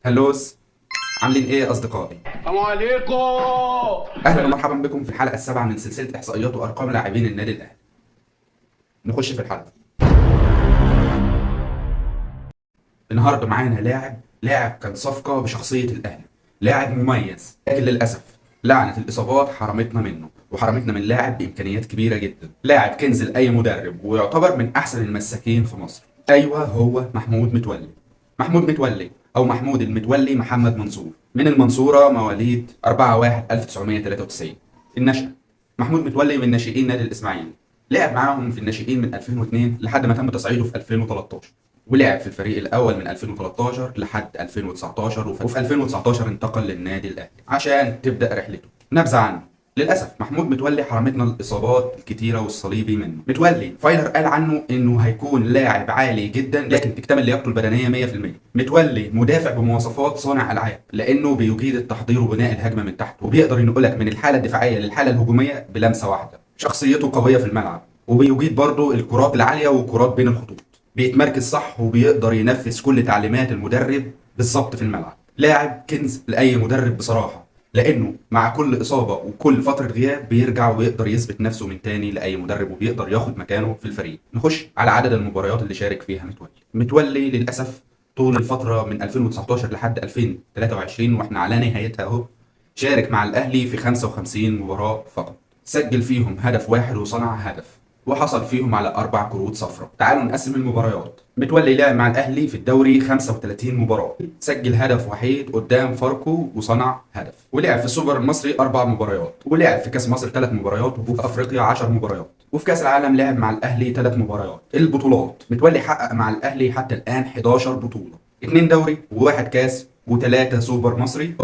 هلوس، عاملين ايه يا اصدقائي؟ السلام عليكم. اهلا ومرحبا بكم في الحلقه السابعه من سلسله احصائيات وارقام لاعبين النادي الاهلي. نخش في الحلقه. النهارده معانا لاعب كان صفقه بشخصيه الاهلي، لاعب مميز، لكن للاسف لعنه الاصابات حرمتنا منه وحرمتنا من لاعب بامكانيات كبيره جدا، لاعب كنز لاي مدرب ويعتبر من احسن المساكين في مصر. ايوه، هو محمود متولي. محمود متولي او محمود المتولي محمد منصور، من المنصوره، مواليد 4/1/1993. النشأة: محمود متولي من ناشئين نادي الاسماعيلي، لعب معاهم في الناشئين من 2002 لحد ما تم تصعيده في 2013، ولعب في الفريق الاول من 2013 لحد 2019، وفي 2019 انتقل للنادي الاهلي عشان تبدا رحلته. نبذه عنه: للاسف محمود متولي حرمتنا الاصابات الكتيره والصليبي منه. متولي فايلر قال عنه انه هيكون لاعب عالي جدا لكن تكتمل لياقته البدنيه 100%. متولي مدافع بمواصفات صانع العاب، لانه بيجيد التحضير وبناء الهجمه من تحت، وبيقدر ينقلك من الحاله الدفاعيه للحاله الهجوميه بلمسه واحده. شخصيته قويه في الملعب، وبيجيد برضه الكرات العاليه والكرات بين الخطوط، بيتمركز صح وبيقدر ينفذ كل تعليمات المدرب بالظبط في الملعب. لاعب كنز لاي مدرب بصراحه، لانه مع كل اصابه وكل فتره غياب بيرجع ويقدر يثبت نفسه من تاني لاي مدرب وبيقدر ياخد مكانه في الفريق. نخش على عدد المباريات اللي شارك فيها متولي للاسف طول الفتره من 2019 لحد 2023 واحنا على نهايتها اهو، شارك مع الاهلي في 55 مباراه فقط، سجل فيهم هدف واحد وصنع هدف، وحصل فيهم على 4 كروت صفراء. تعالوا نقسم المباريات. متولي لعب مع الاهلي في الدوري 35 مباراه، سجل هدف وحيد قدام فاركو وصنع هدف، ولعب في السوبر المصري 4 مباريات، ولعب في كاس مصر 3 مباريات، وفي افريقيا 10 مباريات، وفي كاس العالم لعب مع الاهلي 3 مباريات. البطولات: متولي حقق مع الاهلي حتى الان 11 بطوله، 2 دوري وواحد كاس و3 سوبر مصري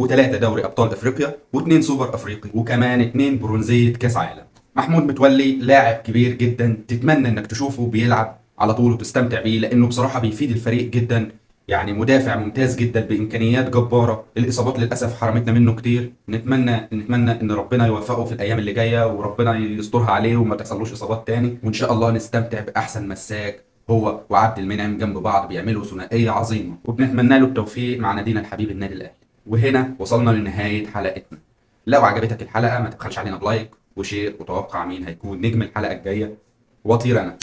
و3 دوري ابطال افريقيا و2 سوبر افريقي، وكمان 2 برونزيه كاس عالم. محمود متولي لاعب كبير جدا، تتمنى انك تشوفه بيلعب على طول وتستمتع بيه، لانه بصراحه بيفيد الفريق جدا. يعني مدافع ممتاز جدا بامكانيات جباره. الاصابات للاسف حرمتنا منه كتير، نتمنى ان ربنا يوفقه في الايام اللي جايه وربنا يسترها عليه وما تحصلوش اصابات تاني، وان شاء الله نستمتع باحسن مساك هو وعبد المنعم جنب بعض بيعملوا ثنائيه عظيمه، وبنتمنى له التوفيق مع نادينا الحبيب النادي الاهلي. وهنا وصلنا لنهايه حلقتنا. لو عجبتك الحلقه ما تبخلش علينا بلايك وشير، وتوقع مين هيكون نجم الحلقه الجايه. وطير انا.